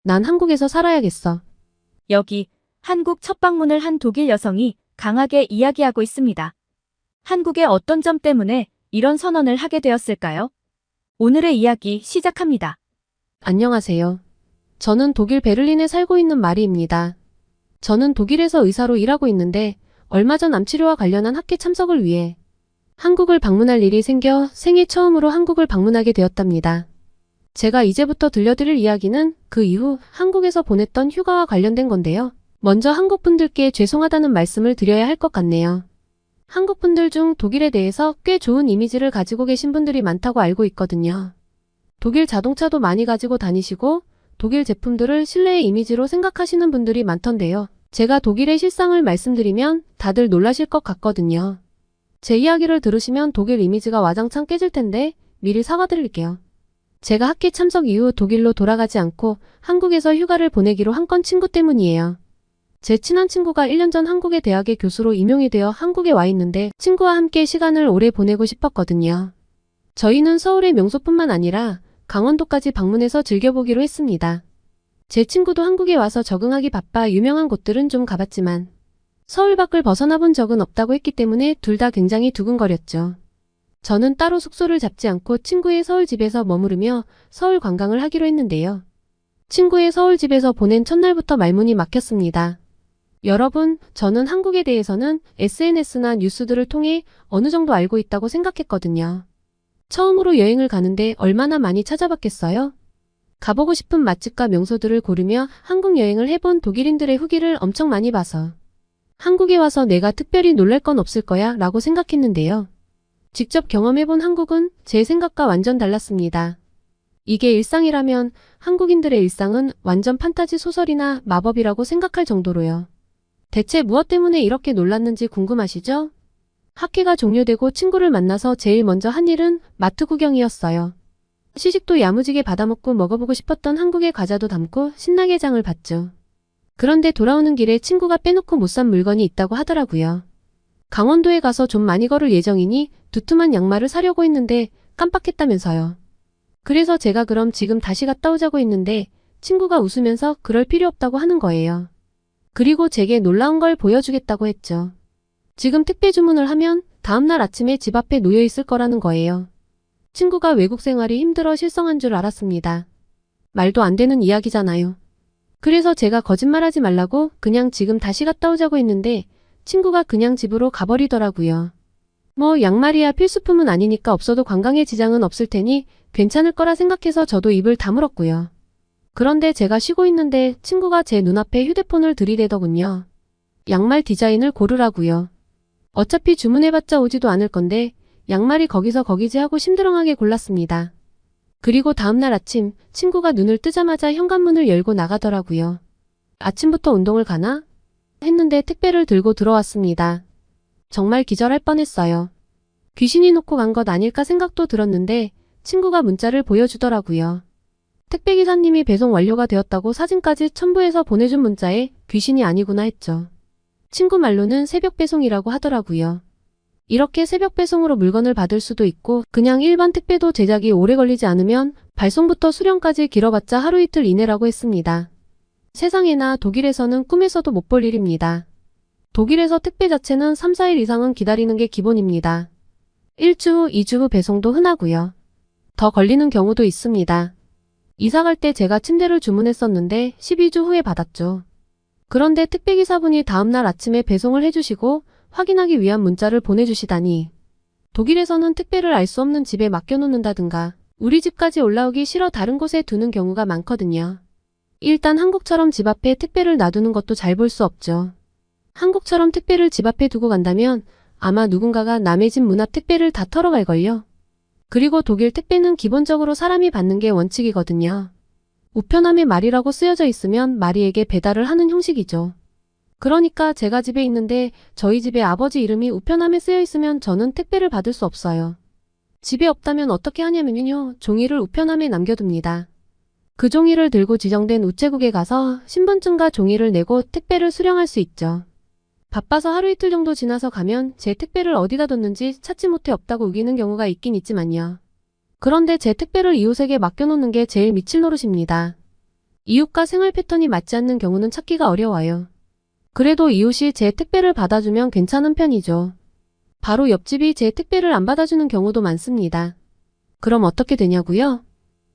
난 한국에서 살아야겠어. 여기 한국 첫 방문을 한 독일 여성이 강하게 이야기하고 있습니다. 한국의 어떤 점 때문에 이런 선언을 하게 되었을까요? 오늘의 이야기 시작합니다. 안녕하세요. 저는 독일 베를린에 살고 있는 마리입니다. 저는 독일에서 의사로 일하고 있는데 얼마 전 암치료와 관련한 학회 참석을 위해 한국을 방문할 일이 생겨 생애 처음으로 한국을 방문하게 되었답니다. 제가 이제부터 들려드릴 이야기는 그 이후 한국에서 보냈던 휴가와 관련된 건데요. 먼저 한국 분들께 죄송하다는 말씀을 드려야 할 것 같네요. 한국 분들 중 독일에 대해서 꽤 좋은 이미지를 가지고 계신 분들이 많다고 알고 있거든요. 독일 자동차도 많이 가지고 다니시고 독일 제품들을 신뢰의 이미지로 생각하시는 분들이 많던데요. 제가 독일의 실상을 말씀드리면 다들 놀라실 것 같거든요. 제 이야기를 들으시면 독일 이미지가 와장창 깨질 텐데 미리 사과드릴게요. 제가 학회 참석 이후 독일로 돌아가지 않고 한국에서 휴가를 보내기로 한 건 친구 때문이에요. 제 친한 친구가 1년 전 한국의 대학의 교수로 임용이 되어 한국에 와 있는데 친구와 함께 시간을 오래 보내고 싶었거든요. 저희는 서울의 명소뿐만 아니라 강원도까지 방문해서 즐겨보기로 했습니다. 제 친구도 한국에 와서 적응하기 바빠 유명한 곳들은 좀 가봤지만 서울 밖을 벗어나 본 적은 없다고 했기 때문에 둘 다 굉장히 두근거렸죠. 저는 따로 숙소를 잡지 않고 친구의 서울 집에서 머무르며 서울 관광을 하기로 했는데요. 친구의 서울 집에서 보낸 첫날부터 말문이 막혔습니다. 여러분, 저는 한국에 대해서는 SNS나 뉴스들을 통해 어느 정도 알고 있다고 생각했거든요. 처음으로 여행을 가는데 얼마나 많이 찾아봤겠어요? 가보고 싶은 맛집과 명소들을 고르며 한국 여행을 해본 독일인들의 후기를 엄청 많이 봐서 한국에 와서 내가 특별히 놀랄 건 없을 거야 라고 생각했는데요. 직접 경험해본 한국은 제 생각과 완전 달랐습니다. 이게 일상이라면 한국인들의 일상은 완전 판타지 소설이나 마법이라고 생각할 정도로요. 대체 무엇 때문에 이렇게 놀랐는지 궁금하시죠? 학회가 종료되고 친구를 만나서 제일 먼저 한 일은 마트 구경이었어요. 시식도 야무지게 받아먹고 먹어보고 싶었던 한국의 과자도 담고 신나게 장을 봤죠. 그런데 돌아오는 길에 친구가 빼놓고 못 산 물건이 있다고 하더라고요. 강원도에 가서 좀 많이 걸을 예정이니 두툼한 양말을 사려고 했는데 깜빡했다면서요. 그래서 제가 그럼 지금 다시 갔다 오자고 했는데 친구가 웃으면서 그럴 필요 없다고 하는 거예요. 그리고 제게 놀라운 걸 보여주겠다고 했죠. 지금 택배 주문을 하면 다음날 아침에 집 앞에 놓여 있을 거라는 거예요. 친구가 외국 생활이 힘들어 실성한 줄 알았습니다. 말도 안 되는 이야기잖아요. 그래서 제가 거짓말하지 말라고 그냥 지금 다시 갔다 오자고 했는데 친구가 그냥 집으로 가버리더라고요. 뭐 양말이야 필수품은 아니니까 없어도 관광에 지장은 없을 테니 괜찮을 거라 생각해서 저도 입을 다물었고요. 그런데 제가 쉬고 있는데 친구가 제 눈앞에 휴대폰을 들이대더군요. 양말 디자인을 고르라고요. 어차피 주문해봤자 오지도 않을 건데 양말이 거기서 거기지 하고 심드렁하게 골랐습니다. 그리고 다음날 아침 친구가 눈을 뜨자마자 현관문을 열고 나가더라고요. 아침부터 운동을 가나? 했는데 택배를 들고 들어왔습니다. 정말 기절할 뻔했어요. 귀신이 놓고 간 것 아닐까 생각도 들었는데 친구가 문자를 보여주더라고요. 택배기사님이 배송 완료가 되었다고 사진까지 첨부해서 보내준 문자에 귀신이 아니구나 했죠. 친구 말로는 새벽 배송이라고 하더라고요. 이렇게 새벽 배송으로 물건을 받을 수도 있고 그냥 일반 택배도 제작이 오래 걸리지 않으면 발송부터 수령까지 길어봤자 하루 이틀 이내라고 했습니다. 세상에나 독일에서는 꿈에서도 못 볼 일입니다. 독일에서 택배 자체는 3, 4일 이상은 기다리는 게 기본입니다. 1주 후, 2주 후 배송도 흔하고요. 더 걸리는 경우도 있습니다. 이사 갈 때 제가 침대를 주문했었는데 12주 후에 받았죠. 그런데 택배기사분이 다음날 아침에 배송을 해주시고 확인하기 위한 문자를 보내주시다니. 독일에서는 택배를 알 수 없는 집에 맡겨놓는다든가 우리 집까지 올라오기 싫어 다른 곳에 두는 경우가 많거든요. 일단 한국처럼 집 앞에 택배를 놔두는 것도 잘 볼 수 없죠. 한국처럼 택배를 집 앞에 두고 간다면 아마 누군가가 남의 집 문 앞 택배를 다 털어갈걸요. 그리고 독일 택배는 기본적으로 사람이 받는 게 원칙이거든요. 우편함에 마리라고 쓰여져 있으면 마리에게 배달을 하는 형식이죠. 그러니까 제가 집에 있는데 저희 집에 아버지 이름이 우편함에 쓰여 있으면 저는 택배를 받을 수 없어요. 집에 없다면 어떻게 하냐면요. 종이를 우편함에 남겨둡니다. 그 종이를 들고 지정된 우체국에 가서 신분증과 종이를 내고 택배를 수령할 수 있죠. 바빠서 하루 이틀 정도 지나서 가면 제 택배를 어디다 뒀는지 찾지 못해 없다고 우기는 경우가 있긴 있지만요. 그런데 제 택배를 이웃에게 맡겨놓는 게 제일 미칠 노릇입니다. 이웃과 생활 패턴이 맞지 않는 경우는 찾기가 어려워요. 그래도 이웃이 제 택배를 받아주면 괜찮은 편이죠. 바로 옆집이 제 택배를 안 받아주는 경우도 많습니다. 그럼 어떻게 되냐고요?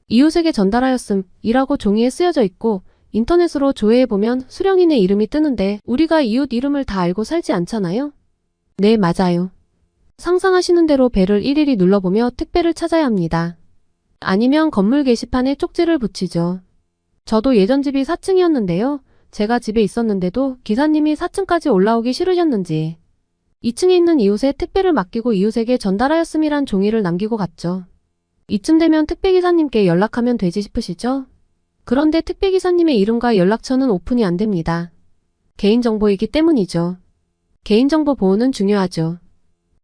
이웃에게 전달하였음이라고 종이에 쓰여져 있고 인터넷으로 조회해보면 수령인의 이름이 뜨는데 우리가 이웃 이름을 다 알고 살지 않잖아요? 네, 맞아요. 상상하시는 대로 배를 일일이 눌러보며 택배를 찾아야 합니다. 아니면 건물 게시판에 쪽지를 붙이죠. 저도 예전 집이 4층이었는데요. 제가 집에 있었는데도 기사님이 4층까지 올라오기 싫으셨는지 2층에 있는 이웃에 택배를 맡기고 이웃에게 전달하였음이란 종이를 남기고 갔죠. 이쯤 되면 택배기사님께 연락하면 되지 싶으시죠? 그런데 택배기사님의 이름과 연락처는 오픈이 안 됩니다. 개인정보이기 때문이죠. 개인정보 보호는 중요하죠.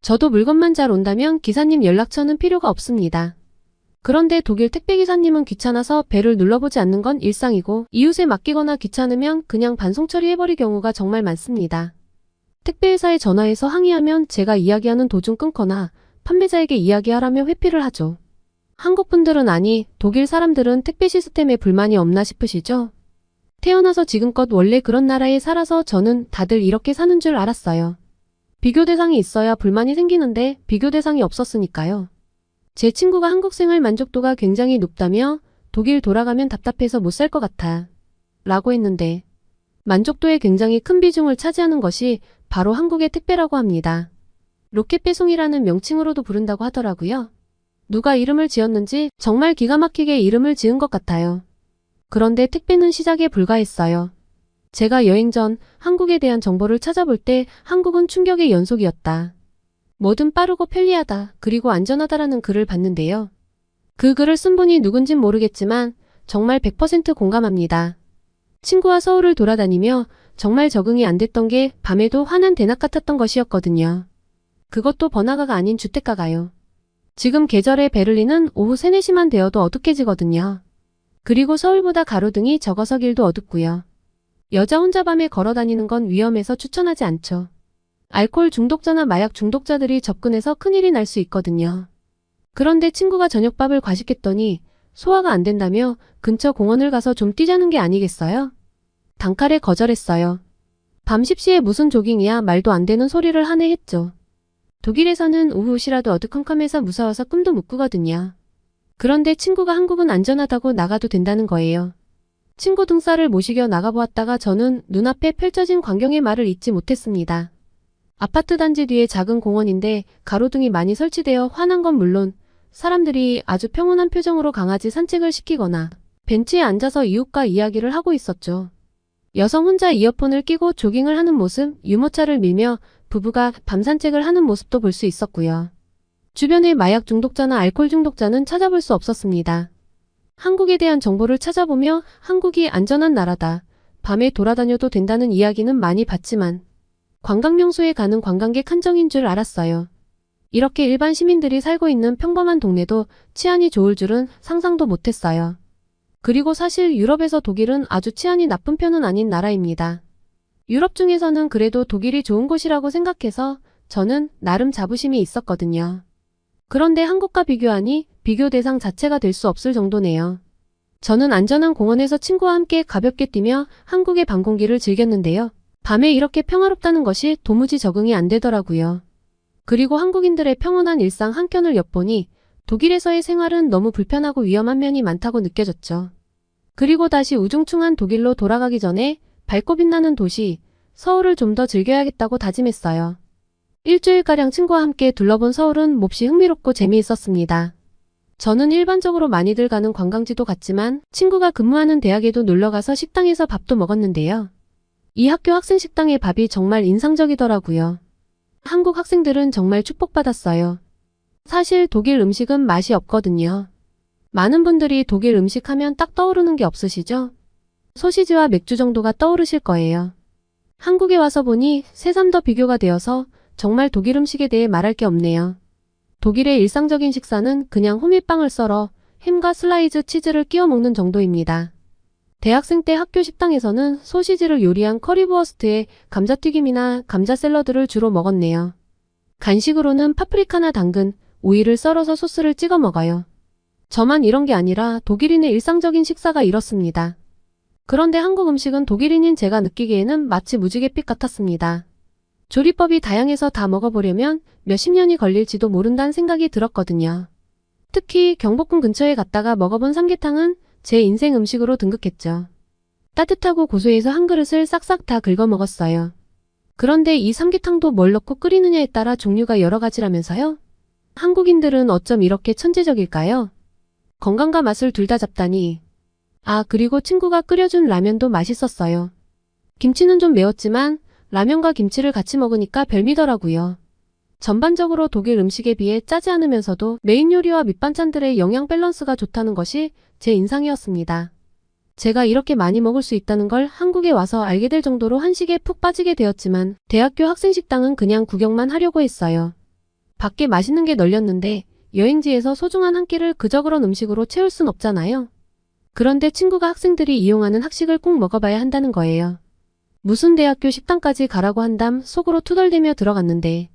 저도 물건만 잘 온다면 기사님 연락처는 필요가 없습니다. 그런데 독일 택배기사님은 귀찮아서 배를 눌러보지 않는 건 일상이고 이웃에 맡기거나 귀찮으면 그냥 반송 처리해버릴 경우가 정말 많습니다. 택배회사에 전화해서 항의하면 제가 이야기하는 도중 끊거나 판매자에게 이야기하라며 회피를 하죠. 한국 분들은 아니, 독일 사람들은 택배 시스템에 불만이 없나 싶으시죠? 태어나서 지금껏 원래 그런 나라에 살아서 저는 다들 이렇게 사는 줄 알았어요. 비교 대상이 있어야 불만이 생기는데 비교 대상이 없었으니까요. 제 친구가 한국 생활 만족도가 굉장히 높다며 독일 돌아가면 답답해서 못 살 것 같아 라고 했는데 만족도에 굉장히 큰 비중을 차지하는 것이 바로 한국의 택배라고 합니다. 로켓 배송이라는 명칭으로도 부른다고 하더라고요. 누가 이름을 지었는지 정말 기가 막히게 이름을 지은 것 같아요. 그런데 택배는 시작에 불과했어요. 제가 여행 전 한국에 대한 정보를 찾아볼 때 한국은 충격의 연속이었다. 뭐든 빠르고 편리하다, 그리고 안전하다라는 글을 봤는데요. 그 글을 쓴 분이 누군진 모르겠지만 정말 100% 공감합니다. 친구와 서울을 돌아다니며 정말 적응이 안 됐던 게 밤에도 환한 대낮 같았던 것이었거든요. 그것도 번화가가 아닌 주택가가요. 지금 계절의 베를린은 오후 3, 4시만 되어도 어둑해지거든요. 그리고 서울보다 가로등이 적어서 길도 어둡고요. 여자 혼자 밤에 걸어다니는 건 위험해서 추천하지 않죠. 알코올 중독자나 마약 중독자들이 접근해서 큰일이 날 수 있거든요. 그런데 친구가 저녁밥을 과식했더니 소화가 안 된다며 근처 공원을 가서 좀 뛰자는 게 아니겠어요? 단칼에 거절했어요. 밤 10시에 무슨 조깅이야 말도 안 되는 소리를 하네 했죠. 독일에서는 오후시라도 어두컴컴해서 무서워서 꿈도 못 꾸거든요. 그런데 친구가 한국은 안전하다고 나가도 된다는 거예요. 친구 등살을 모시겨 나가보았다가 저는 눈앞에 펼쳐진 광경의 말을 잊지 못했습니다. 아파트 단지 뒤에 작은 공원인데 가로등이 많이 설치되어 환한 건 물론 사람들이 아주 평온한 표정으로 강아지 산책을 시키거나 벤치에 앉아서 이웃과 이야기를 하고 있었죠. 여성 혼자 이어폰을 끼고 조깅을 하는 모습, 유모차를 밀며 부부가 밤 산책을 하는 모습도 볼 수 있었고요. 주변에 마약 중독자나 알코올 중독자는 찾아볼 수 없었습니다. 한국에 대한 정보를 찾아보며 한국이 안전한 나라다, 밤에 돌아다녀도 된다는 이야기는 많이 봤지만 관광명소에 가는 관광객 한정인 줄 알았어요. 이렇게 일반 시민들이 살고 있는 평범한 동네도 치안이 좋을 줄은 상상도 못했어요. 그리고 사실 유럽에서 독일은 아주 치안이 나쁜 편은 아닌 나라입니다. 유럽 중에서는 그래도 독일이 좋은 곳이라고 생각해서 저는 나름 자부심이 있었거든요. 그런데 한국과 비교하니 비교 대상 자체가 될 수 없을 정도네요. 저는 안전한 공원에서 친구와 함께 가볍게 뛰며 한국의 밤 공기를 즐겼는데요. 밤에 이렇게 평화롭다는 것이 도무지 적응이 안 되더라고요. 그리고 한국인들의 평온한 일상 한켠을 엿보니 독일에서의 생활은 너무 불편하고 위험한 면이 많다고 느껴졌죠. 그리고 다시 우중충한 독일로 돌아가기 전에 밝고 빛나는 도시, 서울을 좀 더 즐겨야겠다고 다짐했어요. 일주일가량 친구와 함께 둘러본 서울은 몹시 흥미롭고 재미있었습니다. 저는 일반적으로 많이들 가는 관광지도 갔지만 친구가 근무하는 대학에도 놀러가서 식당에서 밥도 먹었는데요. 이 학교 학생 식당의 밥이 정말 인상적이더라고요. 한국 학생들은 정말 축복받았어요. 사실 독일 음식은 맛이 없거든요. 많은 분들이 독일 음식 하면 딱 떠오르는 게 없으시죠? 소시지와 맥주 정도가 떠오르실 거예요. 한국에 와서 보니 새삼 더 비교가 되어서 정말 독일 음식에 대해 말할 게 없네요. 독일의 일상적인 식사는 그냥 호밀빵을 썰어 햄과 슬라이즈 치즈를 끼워 먹는 정도입니다. 대학생 때 학교 식당에서는 소시지를 요리한 커리부어스트에 감자튀김이나 감자 샐러드를 주로 먹었네요. 간식으로는 파프리카나 당근, 오이를 썰어서 소스를 찍어 먹어요. 저만 이런 게 아니라 독일인의 일상적인 식사가 이렇습니다. 그런데 한국 음식은 독일인인 제가 느끼기에는 마치 무지갯빛 같았습니다. 조리법이 다양해서 다 먹어보려면 몇십 년이 걸릴지도 모른다는 생각이 들었거든요. 특히 경복궁 근처에 갔다가 먹어본 삼계탕은 제 인생 음식으로 등극했죠. 따뜻하고 고소해서 한 그릇을 싹싹 다 긁어 먹었어요. 그런데 이 삼계탕도 뭘 넣고 끓이느냐에 따라 종류가 여러 가지라면서요? 한국인들은 어쩜 이렇게 천재적일까요? 건강과 맛을 둘 다 잡다니. 아, 그리고 친구가 끓여준 라면도 맛있었어요. 김치는 좀 매웠지만 라면과 김치를 같이 먹으니까 별미더라고요. 전반적으로 독일 음식에 비해 짜지 않으면서도 메인 요리와 밑반찬들의 영양 밸런스가 좋다는 것이 제 인상이었습니다. 제가 이렇게 많이 먹을 수 있다는 걸 한국에 와서 알게 될 정도로 한식에 푹 빠지게 되었지만 대학교 학생식당은 그냥 구경만 하려고 했어요. 밖에 맛있는 게 널렸는데 여행지에서 소중한 한 끼를 그저 그런 음식으로 채울 순 없잖아요. 그런데 친구가 학생들이 이용하는 학식을 꼭 먹어봐야 한다는 거예요. 무슨 대학교 식당까지 가라고 한담 속으로 투덜대며 들어갔는데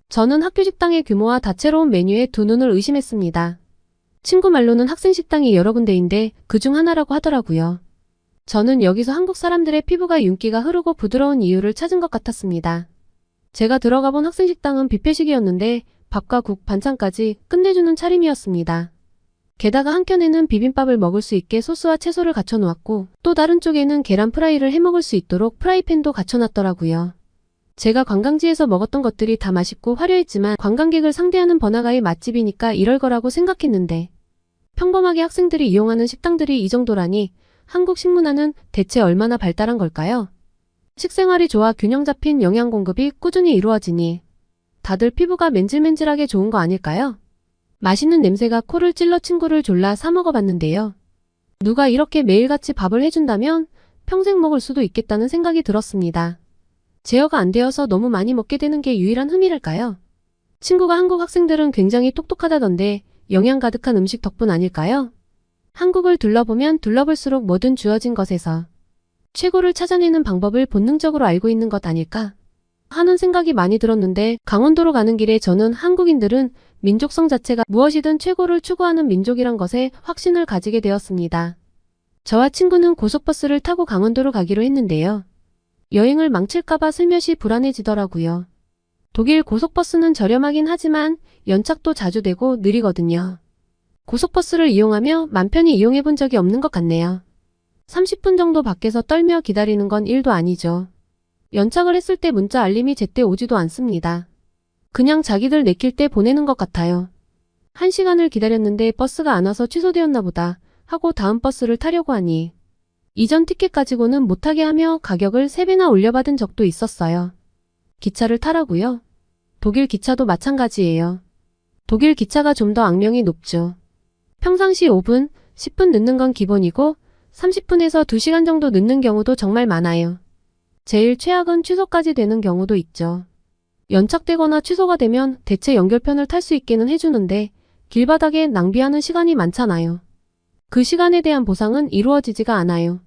저는 학교 식당의 규모와 다채로운 메뉴에 두 눈을 의심했습니다. 친구 말로는 학생 식당이 여러 군데인데 그중 하나라고 하더라고요. 저는 여기서 한국 사람들의 피부가 윤기가 흐르고 부드러운 이유를 찾은 것 같았습니다. 제가 들어가 본 학생 식당은 뷔페식이었는데 밥과 국, 반찬까지 끝내주는 차림이었습니다. 게다가 한켠에는 비빔밥을 먹을 수 있게 소스와 채소를 갖춰놓았고 또 다른 쪽에는 계란 프라이를 해먹을 수 있도록 프라이팬도 갖춰놨더라고요. 제가 관광지에서 먹었던 것들이 다 맛있고 화려했지만 관광객을 상대하는 번화가의 맛집이니까 이럴 거라고 생각했는데 평범하게 학생들이 이용하는 식당들이 이 정도라니 한국 식문화는 대체 얼마나 발달한 걸까요? 식생활이 좋아 균형 잡힌 영양 공급이 꾸준히 이루어지니 다들 피부가 맨질맨질하게 좋은 거 아닐까요? 맛있는 냄새가 코를 찔러 친구를 졸라 사 먹어봤는데요. 누가 이렇게 매일같이 밥을 해준다면 평생 먹을 수도 있겠다는 생각이 들었습니다. 제어가 안 되어서 너무 많이 먹게 되는 게 유일한 흠이랄까요? 친구가 한국 학생들은 굉장히 똑똑하다던데 영양 가득한 음식 덕분 아닐까요? 한국을 둘러보면 둘러볼수록 뭐든 주어진 것에서 최고를 찾아내는 방법을 본능적으로 알고 있는 것 아닐까 하는 생각이 많이 들었는데 강원도로 가는 길에 저는 한국인들은 민족성 자체가 무엇이든 최고를 추구하는 민족이란 것에 확신을 가지게 되었습니다. 저와 친구는 고속버스를 타고 강원도로 가기로 했는데요. 여행을 망칠까봐 슬며시 불안해지더라고요. 독일 고속버스는 저렴하긴 하지만 연착도 자주 되고 느리거든요. 고속버스를 이용하며 맘 편히 이용해본 적이 없는 것 같네요. 30분 정도 밖에서 떨며 기다리는 건 일도 아니죠. 연착을 했을 때 문자 알림이 제때 오지도 않습니다. 그냥 자기들 내킬 때 보내는 것 같아요. 1시간을 기다렸는데 버스가 안 와서 취소되었나 보다 하고 다음 버스를 타려고 하니 이전 티켓 가지고는 못하게 하며 가격을 3배나 올려받은 적도 있었어요. 기차를 타라고요? 독일 기차도 마찬가지예요. 독일 기차가 좀 더 악명이 높죠. 평상시 5분, 10분 늦는 건 기본이고 30분에서 2시간 정도 늦는 경우도 정말 많아요. 제일 최악은 취소까지 되는 경우도 있죠. 연착되거나 취소가 되면 대체 연결편을 탈 수 있게는 해주는데 길바닥에 낭비하는 시간이 많잖아요. 그 시간에 대한 보상은 이루어지지가 않아요.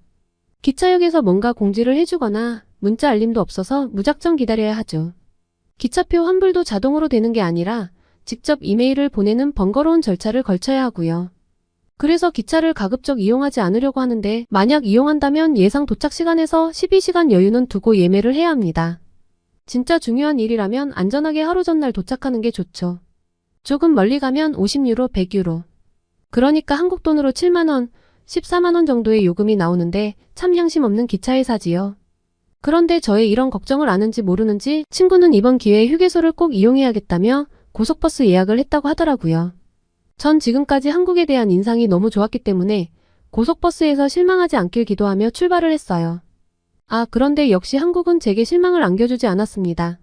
기차역에서 뭔가 공지를 해주거나 문자 알림도 없어서 무작정 기다려야 하죠. 기차표 환불도 자동으로 되는 게 아니라 직접 이메일을 보내는 번거로운 절차를 걸쳐야 하고요. 그래서 기차를 가급적 이용하지 않으려고 하는데 만약 이용한다면 예상 도착 시간에서 12시간 여유는 두고 예매를 해야 합니다. 진짜 중요한 일이라면 안전하게 하루 전날 도착하는 게 좋죠. 조금 멀리 가면 50유로, 100유로. 그러니까 한국 돈으로 7만원, 14만원 정도의 요금이 나오는데 참 양심 없는 기차회사지요. 그런데 저의 이런 걱정을 아는지 모르는지 친구는 이번 기회에 휴게소를 꼭 이용해야겠다며 고속버스 예약을 했다고 하더라고요. 전 지금까지 한국에 대한 인상이 너무 좋았기 때문에 고속버스에서 실망하지 않길 기도하며 출발을 했어요. 아, 그런데 역시 한국은 제게 실망을 안겨주지 않았습니다.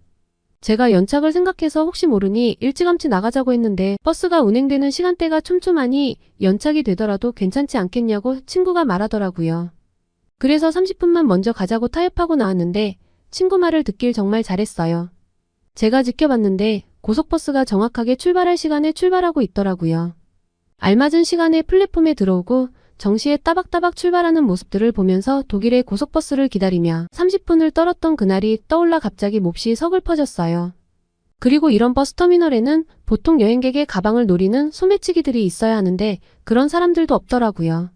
제가 연착을 생각해서 혹시 모르니 일찌감치 나가자고 했는데 버스가 운행되는 시간대가 촘촘하니 연착이 되더라도 괜찮지 않겠냐고 친구가 말하더라고요. 그래서 30분만 먼저 가자고 타협하고 나왔는데 친구 말을 듣길 정말 잘했어요. 제가 지켜봤는데 고속버스가 정확하게 출발할 시간에 출발하고 있더라고요. 알맞은 시간에 플랫폼에 들어오고 정시에 따박따박 출발하는 모습들을 보면서 독일의 고속버스를 기다리며 30분을 떨었던 그날이 떠올라 갑자기 몹시 서글퍼졌어요. 그리고 이런 버스터미널에는 보통 여행객의 가방을 노리는 소매치기들이 있어야 하는데 그런 사람들도 없더라고요.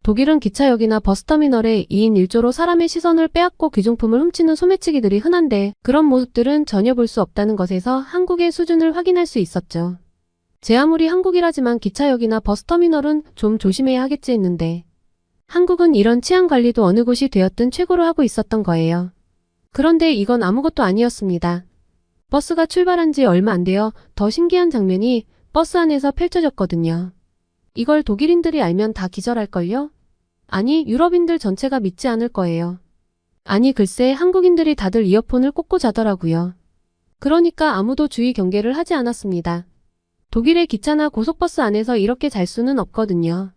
독일은 기차역이나 버스터미널에 2인 1조로 사람의 시선을 빼앗고 귀중품을 훔치는 소매치기들이 흔한데 그런 모습들은 전혀 볼 수 없다는 것에서 한국의 수준을 확인할 수 있었죠. 제 아무리 한국이라지만 기차역이나 버스터미널은 좀 조심해야 하겠지 했는데 한국은 이런 치안 관리도 어느 곳이 되었든 최고로 하고 있었던 거예요. 그런데 이건 아무것도 아니었습니다. 버스가 출발한 지 얼마 안 되어 더 신기한 장면이 버스 안에서 펼쳐졌거든요. 이걸 독일인들이 알면 다 기절할걸요? 아니, 유럽인들 전체가 믿지 않을 거예요. 아니, 글쎄 한국인들이 다들 이어폰을 꽂고 자더라고요. 그러니까 아무도 주의 경계를 하지 않았습니다. 독일의 기차나 고속버스 안에서 이렇게 잘 수는 없거든요.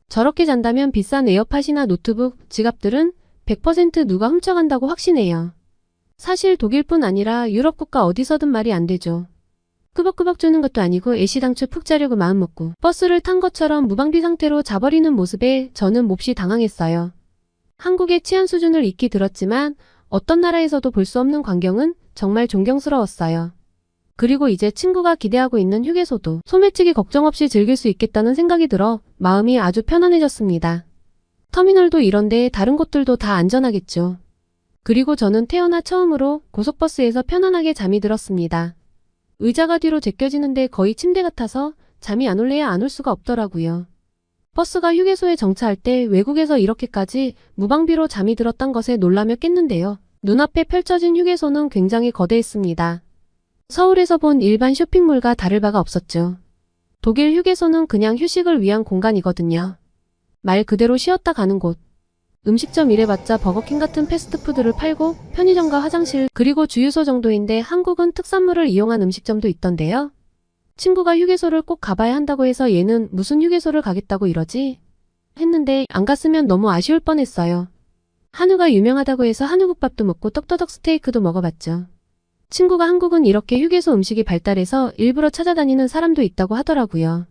저렇게 잔다면 비싼 에어팟이나 노트북, 지갑들은 100% 누가 훔쳐간다고 확신해요. 사실 독일뿐 아니라 유럽 국가 어디서든 말이 안 되죠. 끄벅끄벅 주는 것도 아니고 애시당초 푹 자려고 마음먹고 버스를 탄 것처럼 무방비 상태로 자버리는 모습에 저는 몹시 당황했어요. 한국의 치안 수준을 익히 들었지만 어떤 나라에서도 볼 수 없는 광경은 정말 존경스러웠어요. 그리고 이제 친구가 기대하고 있는 휴게소도 소매치기 걱정 없이 즐길 수 있겠다는 생각이 들어 마음이 아주 편안해졌습니다. 터미널도 이런데 다른 곳들도 다 안전하겠죠. 그리고 저는 태어나 처음으로 고속버스에서 편안하게 잠이 들었습니다. 의자가 뒤로 제껴지는데 거의 침대 같아서 잠이 안 올래야 안 올 수가 없더라고요. 버스가 휴게소에 정차할 때 외국에서 이렇게까지 무방비로 잠이 들었던 것에 놀라며 깼는데요. 눈앞에 펼쳐진 휴게소는 굉장히 거대했습니다. 서울에서 본 일반 쇼핑몰과 다를 바가 없었죠. 독일 휴게소는 그냥 휴식을 위한 공간이거든요. 말 그대로 쉬었다 가는 곳. 음식점 이래봤자 버거킹 같은 패스트푸드를 팔고 편의점과 화장실 그리고 주유소 정도인데 한국은 특산물을 이용한 음식점도 있던데요. 친구가 휴게소를 꼭 가봐야 한다고 해서 얘는 무슨 휴게소를 가겠다고 이러지? 했는데 안 갔으면 너무 아쉬울 뻔했어요. 한우가 유명하다고 해서 한우국밥도 먹고 떡더덕 스테이크도 먹어봤죠. 친구가 한국은 이렇게 휴게소 음식이 발달해서 일부러 찾아다니는 사람도 있다고 하더라고요.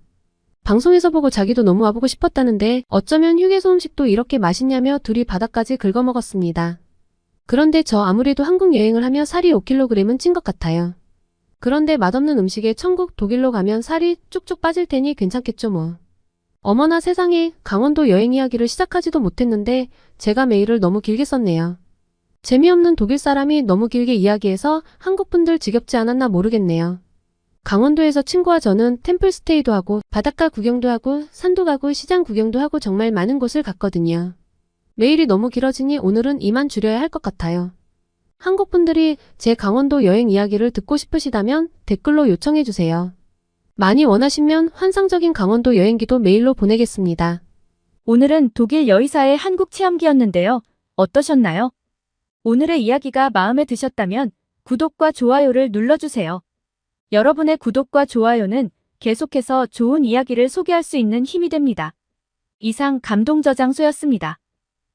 방송에서 보고 자기도 너무 와보고 싶었다는데 어쩌면 휴게소 음식도 이렇게 맛있냐며 둘이 바닥까지 긁어먹었습니다. 그런데 저 아무래도 한국 여행을 하며 살이 5kg은 찐 것 같아요. 그런데 맛없는 음식에 천국 독일로 가면 살이 쭉쭉 빠질 테니 괜찮겠죠 뭐. 어머나 세상에, 강원도 여행 이야기를 시작하지도 못했는데 제가 메일을 너무 길게 썼네요. 재미없는 독일 사람이 너무 길게 이야기해서 한국 분들 지겹지 않았나 모르겠네요. 강원도에서 친구와 저는 템플스테이도 하고 바닷가 구경도 하고 산도 가고 시장 구경도 하고 정말 많은 곳을 갔거든요. 메일이 너무 길어지니 오늘은 이만 줄여야 할 것 같아요. 한국 분들이 제 강원도 여행 이야기를 듣고 싶으시다면 댓글로 요청해주세요. 많이 원하시면 환상적인 강원도 여행기도 메일로 보내겠습니다. 오늘은 독일 여의사의 한국 체험기였는데요. 어떠셨나요? 오늘의 이야기가 마음에 드셨다면 구독과 좋아요를 눌러주세요. 여러분의 구독과 좋아요는 계속해서 좋은 이야기를 소개할 수 있는 힘이 됩니다. 이상 감동저장소였습니다.